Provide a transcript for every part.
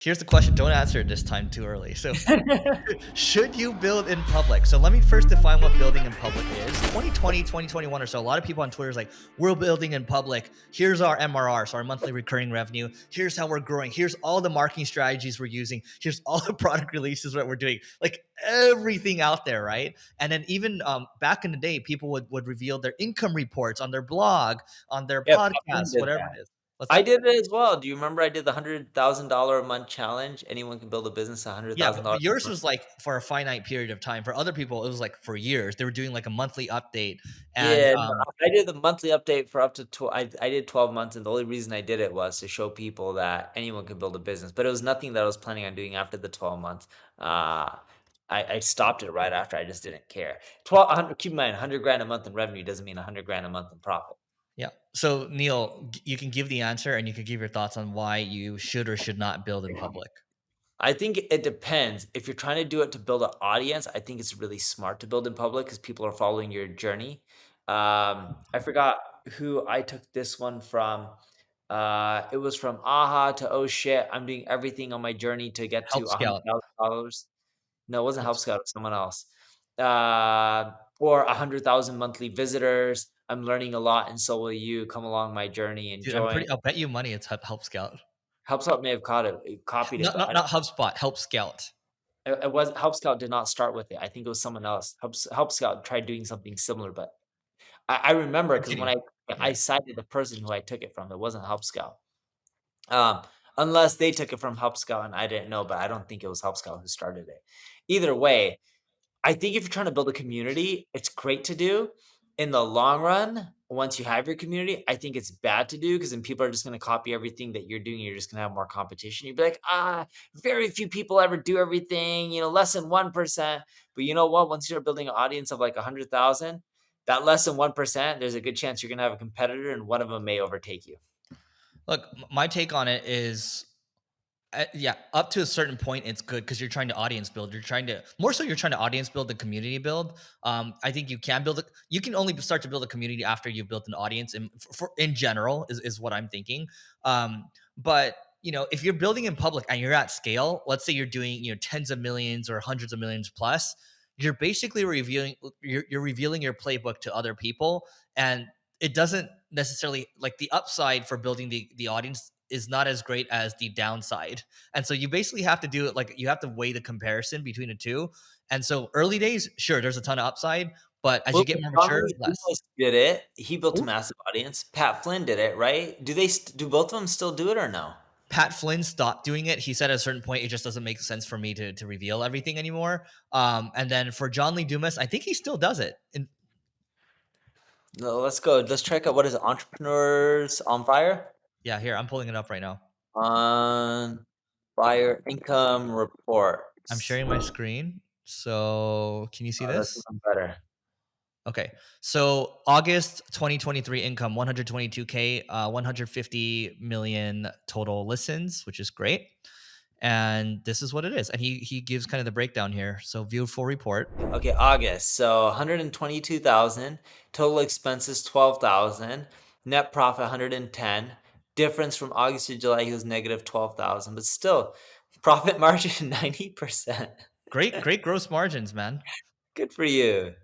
Here's the question. Don't answer it this time too early. So, should you build in public? So let me first define what building in public is. 2020, 2021 or so, a lot of people on Twitter is like, we're building in public. Here's our MRR, so our monthly recurring revenue. Here's how we're growing. Here's all the marketing strategies we're using. Here's all the product releases that we're doing. Like everything out there, right? And then even back in the day, people would reveal their income reports on their blog, on their Yep, everyone podcasts, did whatever that. it is. What's I that? did it as well. Do you remember I did the $100,000 a month challenge? Anyone can build a business, Yeah, $100,000 but yours a month. was like for a finite period of time. For other people, it was like for years. They were doing like a monthly update, and Yeah, no, I did the monthly update for up to I did 12 months, and the only reason I did it was to show people that anyone can build a business, but it was nothing that I was planning on doing after the 12 months. Uh, I stopped it right after, I just didn't care. 100 keep in mind, 100 grand a month in revenue doesn't mean 100 grand a month in profit. yeah. So Neil, you can give the answer, and you can give your thoughts on why you should or should not build in public. I think it depends. If you're trying to do it to build an audience, I think it's really smart to build in public because people are following your journey. I forgot who I took this one from. It was from aha to oh shit, I'm doing everything on my journey to get to Help Scout. $100,000. No, it wasn't Help Help Scout. Scout, it was someone else. Or 100,000 monthly visitors. I'm learning a lot, and so will you. Come along my journey and Dude, join. I'll bet you money it's Help Scout. Help Scout may have copied it, Not but not I not HubSpot. Help Scout. it was Help Scout did not start with it. I think it was someone else. Help Scout tried doing something similar, but I remember because when Continue. I Yeah. cited the person who I took it from, it wasn't Help Scout. Um, Unless they took it from Help Scout and I didn't know, but I don't think it was Help Scout who started it. Either way, I think if you're trying to build a community, it's great to do. In the long run, once you have your community, I think it's bad to do because then people are just going to copy everything that you're doing. You're just going to have more competition. You'd be like, very few people ever do everything, less than 1%. But you know what? Once you start building an audience of like 100,000, that less than 1%, there's a good chance you're going to have a competitor and one of them may overtake you. Look, my take on it is yeah, up to a certain point, it's good because you're trying to audience build. You're trying to more so you're trying to audience build than community build. I think you can build it. You can only start to build a community after you've built an audience. And for in general, is what I'm thinking. But if you're building in public and you're at scale, let's say you're doing tens of millions or hundreds of millions plus, you're basically revealing you're revealing your playbook to other people, and it doesn't necessarily like the upside for building the audience is not as great as the downside. And so you basically have to do it like you have to weigh the comparison between the two. And so early days, sure, there's a ton of upside, but as you Well, get more John mature, Lee less. Dumas did it. He built a Who? massive audience. Pat Flynn did it, right? Do both of them still do it or no? Pat Flynn stopped doing it. He said at a certain point, it just doesn't make sense for me to reveal everything anymore. And then for John Lee Dumas, I think he still does it. And No, let's go. Let's check out what is it, Entrepreneurs on Fire? yeah, here, I'm pulling it up right now. On Fire income I'm reports. sharing my screen. So can you see Oh, that's this? even better. Okay. So August 2023 income 122K, 150 million total listens, which is great. And this is what it is. And he gives kind of the breakdown here. So view full report. Okay, August. So 122,000. Total expenses 12,000. Net profit 110. Difference from August to July, he was negative 12,000, but still profit margin 90%. Great gross margins, man. Good for you.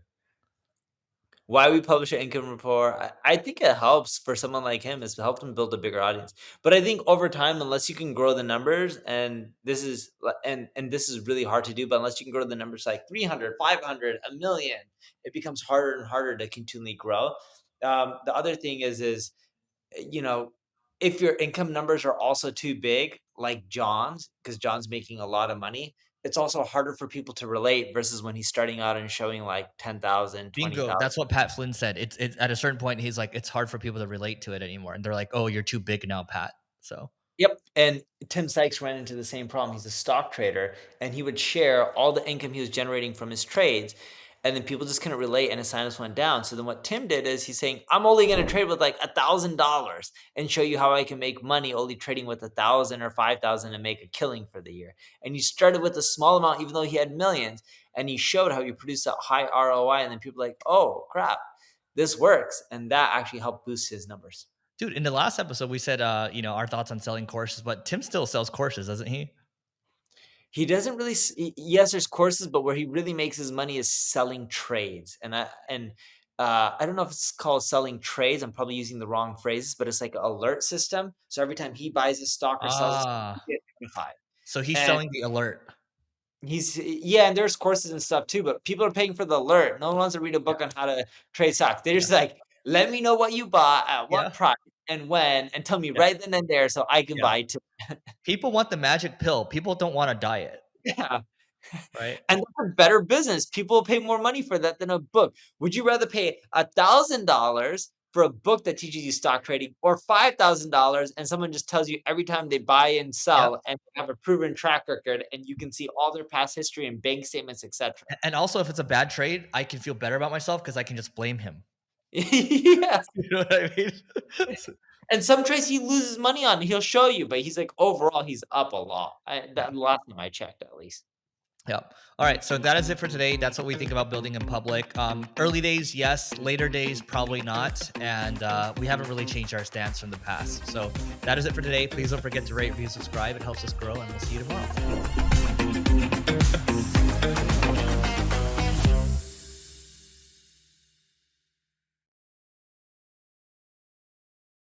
Why we publish an income report, I think it helps for someone like him is to help him build a bigger audience. But I think over time, unless you can grow the numbers, and this is really hard to do, but unless you can grow the numbers like 300, 500, a million, it becomes harder and harder to continually grow. The other thing is you know, if your income numbers are also too big, like John's, because John's making a lot of money, it's also harder for people to relate versus when he's starting out and showing like 10,000, Bingo. 20,000. That's what Pat Flynn said. It's at a certain point, he's like, it's hard for people to relate to it anymore. And they're like, oh, you're too big now, Pat. So Yep, and Tim Sykes ran into the same problem. He's a stock trader, and he would share all the income he was generating from his trades, and then people just couldn't relate, and his sinus went down. So then what Tim did is he's saying, "I'm only going to trade with like $1,000 and show you how I can make money only trading with 1,000 or 5,000 and make a killing for the year." And he started with a small amount, even though he had millions, and he showed how he produced that high ROI, and then people were like, "Oh crap, this works," and that actually helped boost his numbers. dude, in the last episode, we said our thoughts on selling courses, but Tim still sells courses, doesn't he? He doesn't really yes, there's courses, but where he really makes his money is selling trades, I don't know if it's called selling trades, I'm probably using the wrong phrases, but it's like an alert system, so every time he buys a stock or sells a stock, Ah, he gets notified, so he's and selling the alert. yeah, and there's courses and stuff too, but people are paying for the alert. No one wants to read a Yeah, book on how to trade stocks. They're yeah, just like, "Let me know what you bought, at what yeah, price, and when, and tell me yeah, right then and there so I can yeah. buy too." People want the magic pill. People don't want a diet, Yeah. right? And that's a better business. People will pay more money for that than a book. Would you rather pay $1,000 for a book that teaches you stock trading or $5,000 and someone just tells you every time they buy and Yep. sell and have a proven track record and you can see all their past history and bank statements, etc. And also, if it's a bad trade, I can feel better about myself because I can just blame him. Yeah. You know what I mean? So And some trades he loses money on, he'll show you, but he's like, overall, he's up a lot. yeah. That last time I checked, at least. Yeah. All right. So that is it for today. That's what we think about building in public. Early days, yes. Later days, probably not. And we haven't really changed our stance from the past. So that is it for today. Please don't forget to rate, review, subscribe. It helps us grow, and we'll see you tomorrow.